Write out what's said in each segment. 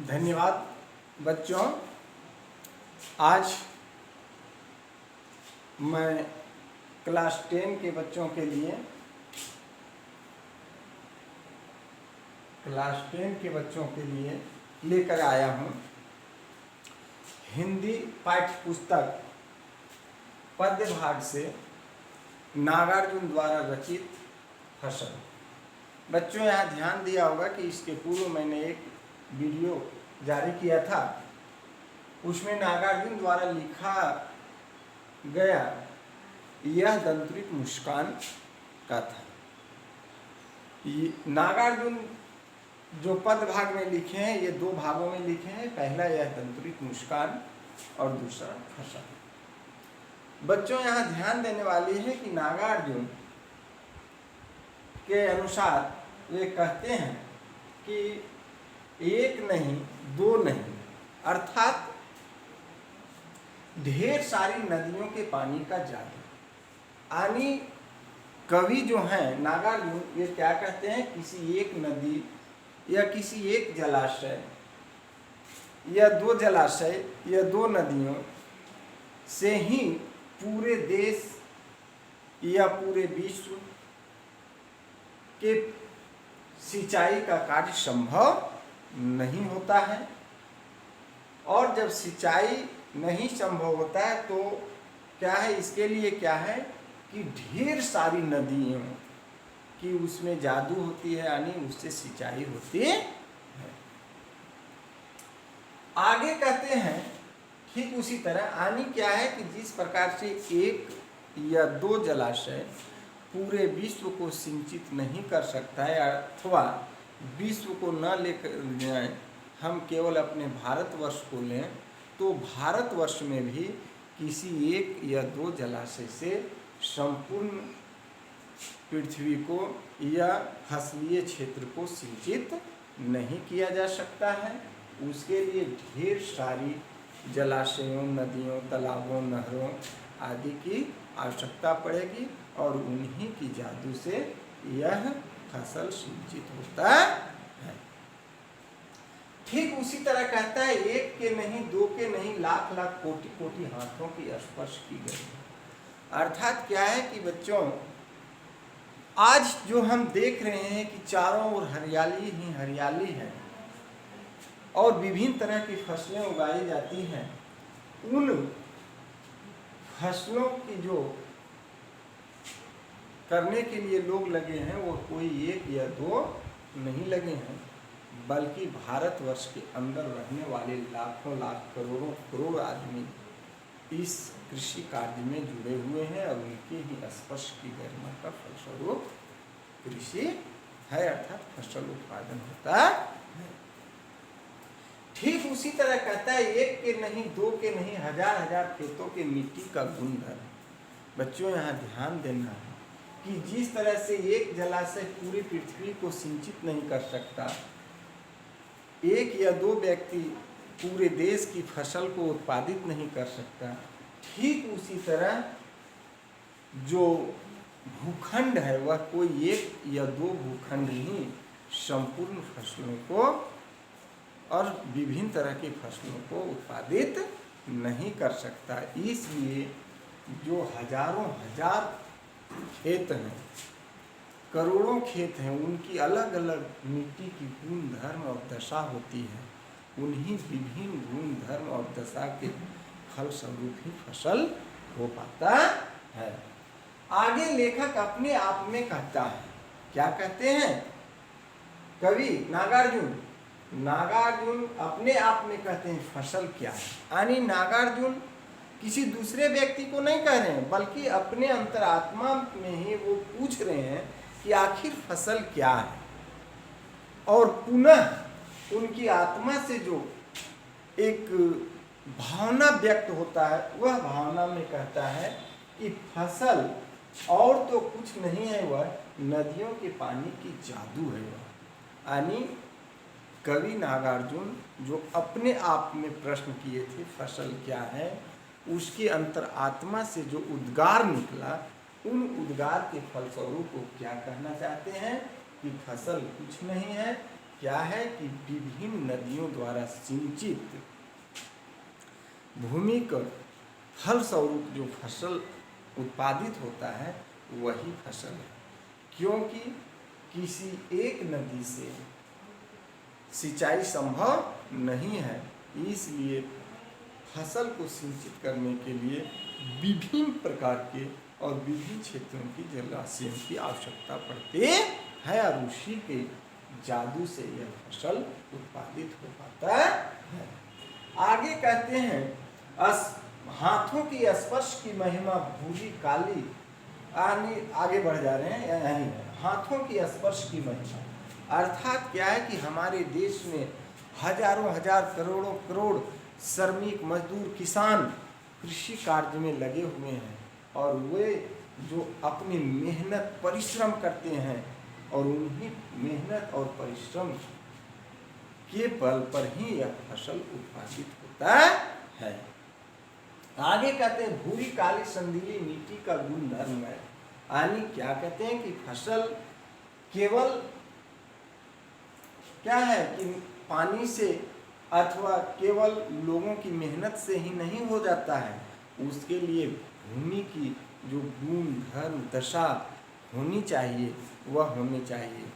धन्यवाद बच्चों। आज मैं क्लास 10 के बच्चों के लिए लेकर आया हूँ हिंदी पाठ्य पुस्तक पद्य भाग से नागार्जुन द्वारा रचित फसल। बच्चों यहाँ ध्यान दिया होगा कि इसके पूर्व मैंने एक वीडियो जारी किया था, उसमें नागार्जुन द्वारा लिखा गया यह दंतरित मुस्कान का था। नागार्जुन जो पद भाग में लिखे हैं ये दो भागों में लिखे हैं, पहला यह दंतरित मुस्कान और दूसरा फसल। बच्चों यहाँ ध्यान देने वाली है कि नागार्जुन के अनुसार वे कहते हैं कि एक नहीं दो नहीं, अर्थात ढेर सारी नदियों के पानी का जादू। यानी कवि जो हैं नागार्जुन, ये क्या कहते हैं, किसी एक नदी या किसी एक जलाशय या दो जलाशय या दो नदियों से ही पूरे देश या पूरे विश्व के सिंचाई का कार्य संभव नहीं होता है। और जब सिंचाई नहीं संभव होता है तो क्या है, इसके लिए क्या है कि ढेर सारी नदियों की उसमें जादू होती है, यानी उससे सिंचाई होती है। आगे कहते हैं ठीक उसी तरह, यानी क्या है कि जिस प्रकार से एक या दो जलाशय पूरे विश्व को सिंचित नहीं कर सकता है, अथवा विश्व को न लेकर जाए, हम केवल अपने भारतवर्ष को लें तो भारतवर्ष में भी किसी एक या दो जलाशय से संपूर्ण पृथ्वी को या फसलीय क्षेत्र को सिंचित नहीं किया जा सकता है। उसके लिए ढेर सारी जलाशयों, नदियों, तालाबों, नहरों आदि की आवश्यकता पड़ेगी और उन्हीं की जादू से यह फसल सिंचित होता है। ठीक उसी तरह कहता है, एक के नहीं, दो के नहीं, लाख लाख कोटि कोटि हाथों की स्पर्श की गई। अर्थात क्या है कि बच्चों आज जो हम देख रहे हैं कि चारों ओर हरियाली ही हरियाली है और विभिन्न तरह की फसलें उगाई जाती हैं, उन फसलों की जो करने के लिए लोग लगे हैं वो कोई एक या दो नहीं लगे हैं, बल्कि भारतवर्ष के अंदर रहने वाले लाखों लाख करोड़ों करोड़ आदमी इस कृषि कार्य में जुड़े हुए हैं और उनके ही स्पर्श की गरिमा का फलस्वरूप कृषि है, अर्थात फसल उत्पादन होता है। ठीक उसी तरह कहता है, एक के नहीं, दो के नहीं, हजार हजार खेतों के मिट्टी का गुणधर्म। बच्चों यहाँ ध्यान देना है कि जिस तरह से एक जलाशय पूरी पृथ्वी को सिंचित नहीं कर सकता, एक या दो व्यक्ति पूरे देश की फसल को उत्पादित नहीं कर सकता, ठीक उसी तरह जो भूखंड है वह कोई एक या दो भूखंड ही संपूर्ण फसलों को और विभिन्न तरह की फसलों को उत्पादित नहीं कर सकता। इसलिए जो हजारों हजार खेत हैं, करोड़ों खेत हैं, उनकी अलग अलग मिट्टी की गुण धर्म और दशा होती है। उन्हीं विभिन्न गुण धर्म और दशा के फल स्वरूप ही फसल हो पाता है। आगे लेखक अपने आप में कहता है, क्या कहते हैं कवि नागार्जुन अपने आप में कहते हैं फसल क्या है। यानी नागार्जुन किसी दूसरे व्यक्ति को नहीं कह रहे हैं, बल्कि अपने अंतरात्मा में ही वो पूछ रहे हैं कि आखिर फसल क्या है। और पुनः उनकी आत्मा से जो एक भावना व्यक्त होता है, वह भावना में कहता है कि फसल और तो कुछ नहीं है, वह नदियों के पानी की जादू है। वह यानी कवि नागार्जुन जो अपने आप में प्रश्न किए थे फसल क्या है, उसके अंतरात्मा से जो उद्गार निकला, उन उद्गार के फलस्वरूप वो क्या कहना चाहते हैं कि फसल कुछ नहीं है, क्या है कि विभिन्न नदियों द्वारा सिंचित भूमि का फल स्वरूप जो फसल उत्पादित होता है वही फसल है, क्योंकि किसी एक नदी से सिंचाई संभव नहीं है, इसलिए फसल को सिंचित करने के लिए विभिन्न प्रकार के और विभिन्न क्षेत्रों की जलाशयों की आवश्यकता पड़ती है और उसी के जादू से यह फसल उत्पादित हो पाता है। आगे कहते हैं हाथों की स्पर्श की महिमा भूरी काली, आगे बढ़ जा रहे हैं यही है। हाथों की स्पर्श की महिमा अर्थात क्या है कि हमारे देश में हजारों हजार करोड़ों करोड़ श्रमिक मजदूर किसान कृषि कार्य में लगे हुए हैं और वे जो अपनी मेहनत परिश्रम करते हैं और उन्हीं मेहनत और परिश्रम के बल पर ही यह फसल उत्पादित होता है। आगे कहते हैं भूरी काली संदीली मिट्टी का गुण धर्म है, यानी क्या कहते हैं कि फसल केवल क्या है कि पानी से अथवा केवल लोगों की मेहनत से ही नहीं हो जाता है, उसके लिए भूमि की जो गुण धर्म दशा होनी चाहिए वह होनी चाहिए,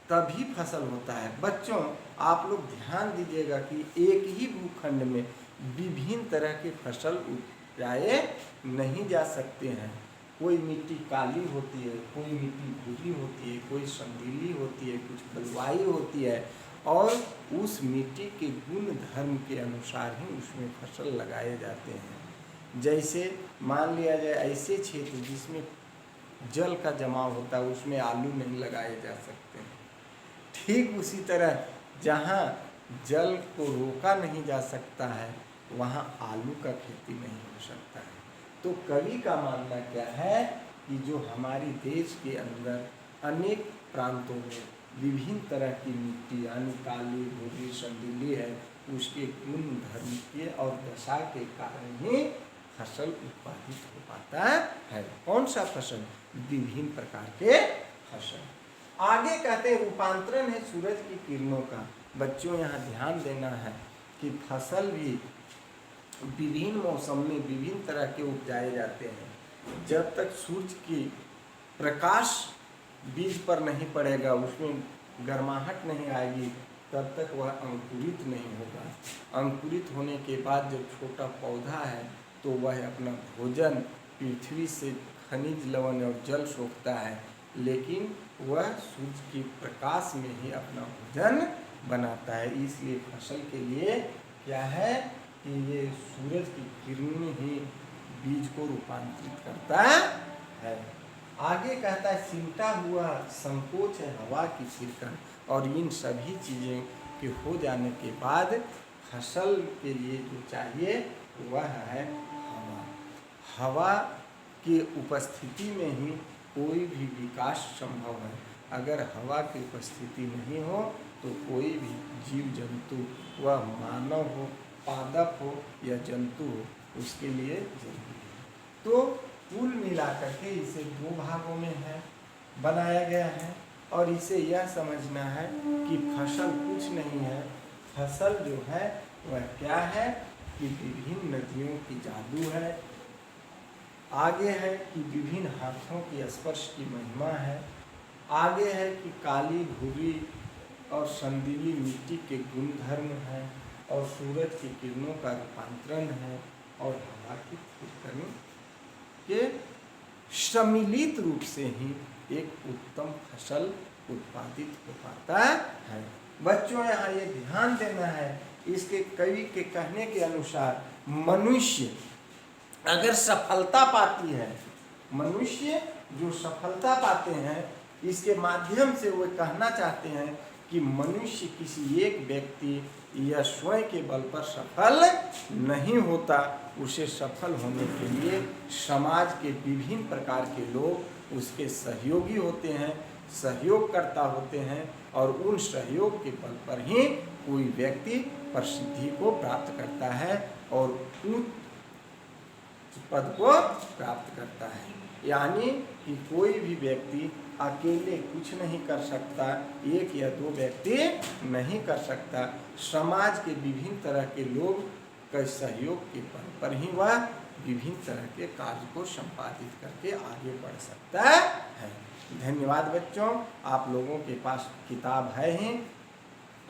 तभी फसल होता है। बच्चों आप लोग ध्यान दीजिएगा कि एक ही भूखंड में विभिन्न तरह के फसल उगाए नहीं जा सकते हैं। कोई मिट्टी काली होती है, कोई मिट्टी भूरी होती है, कोई संदीली होती है, कुछ बलुआई होती है और उस मिट्टी के गुण धर्म के अनुसार ही उसमें फसल लगाए जाते हैं। जैसे मान लिया जाए ऐसे क्षेत्र जिसमें जल का जमाव होता है उसमें आलू नहीं लगाए जा सकते हैं। ठीक उसी तरह जहाँ जल को रोका नहीं जा सकता है वहाँ आलू का खेती नहीं हो सकता है। तो कवि का मानना क्या है कि जो हमारी देश के अंदर अनेक प्रांतों में विभिन्न तरह की मिट्टी यानी काली भूरी संदीली है, उसके गुण धर्म के और दशा के कारण ही फसल उत्पादित हो पाता है। कौन सा फसल? विभिन्न प्रकार के फसल। आगे कहते हैं रूपांतरण है सूरज की किरणों का। बच्चों यहाँ ध्यान देना है कि फसल भी विभिन्न मौसम में विभिन्न तरह के उपजाए जाते हैं। जब तक सूर्य की प्रकाश बीज पर नहीं पड़ेगा, उसमें गर्माहट नहीं आएगी, तब तक वह अंकुरित नहीं होगा। अंकुरित होने के बाद जब छोटा पौधा है तो वह अपना भोजन पृथ्वी से खनिज लवण और जल सोखता है, लेकिन वह सूर्य की प्रकाश में ही अपना भोजन बनाता है। इसलिए फसल के लिए क्या है कि ये सूरज की किरण ही बीज को रूपांतरित करता है। आगे कहता है सिमटा हुआ संकोच है हवा की छिड़कन, और इन सभी चीज़ें के हो जाने के बाद फसल के लिए जो चाहिए वह है हवा। हवा की उपस्थिति में ही कोई भी विकास संभव है। अगर हवा की उपस्थिति नहीं हो तो कोई भी जीव जंतु, वह मानव हो, पादप हो या जंतु हो, उसके लिए जरूरी है। तो कुल मिलाकर के इसे दो भागों में है बनाया गया है और इसे यह समझना है कि फसल कुछ नहीं है। फसल जो है वह क्या है कि विभिन्न नदियों की जादू है। आगे है कि विभिन्न हाथों की स्पर्श की महिमा है। आगे है कि काली भूरी और संदीली मिट्टी के गुण धर्म है और सूरज की किरणों का रूपांतरण है और हवा की छिड़कनी के सम्मिलित रूप से ही एक उत्तम फसल उत्पादित हो पाता है। बच्चों यहाँ ये ध्यान देना है, इसके कवि के कहने के अनुसार मनुष्य अगर सफलता पाती है, मनुष्य जो सफलता पाते हैं, इसके माध्यम से वो कहना चाहते हैं कि मनुष्य किसी एक व्यक्ति या स्वयं के बल पर सफल नहीं होता। उसे सफल होने के लिए समाज के विभिन्न प्रकार के लोग उसके सहयोगी होते हैं, सहयोगकर्ता होते हैं और उन सहयोग के बल पर ही कोई व्यक्ति प्रसिद्धि को प्राप्त करता है और उच्च पद को प्राप्त करता है। यानी कि कोई भी व्यक्ति अकेले कुछ नहीं कर सकता, एक या दो व्यक्ति नहीं कर सकता। समाज के विभिन्न तरह के लोग के सहयोग के बल पर ही वह विभिन्न तरह के कार्य को संपादित करके आगे बढ़ सकता है। धन्यवाद बच्चों, आप लोगों के पास किताब है ही।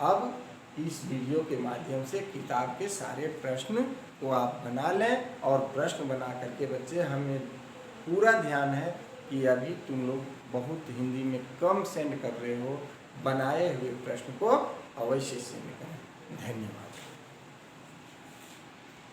अब इस वीडियो के माध्यम से किताब के सारे प्रश्न को आप बना लें, और प्रश्न बना करके बच्चे, हमें पूरा ध्यान है कि अभी तुम लोग बहुत हिंदी में कम सेंड कर रहे हो, बनाए हुए प्रश्न को अवश्य सेंड करें। धन्यवाद।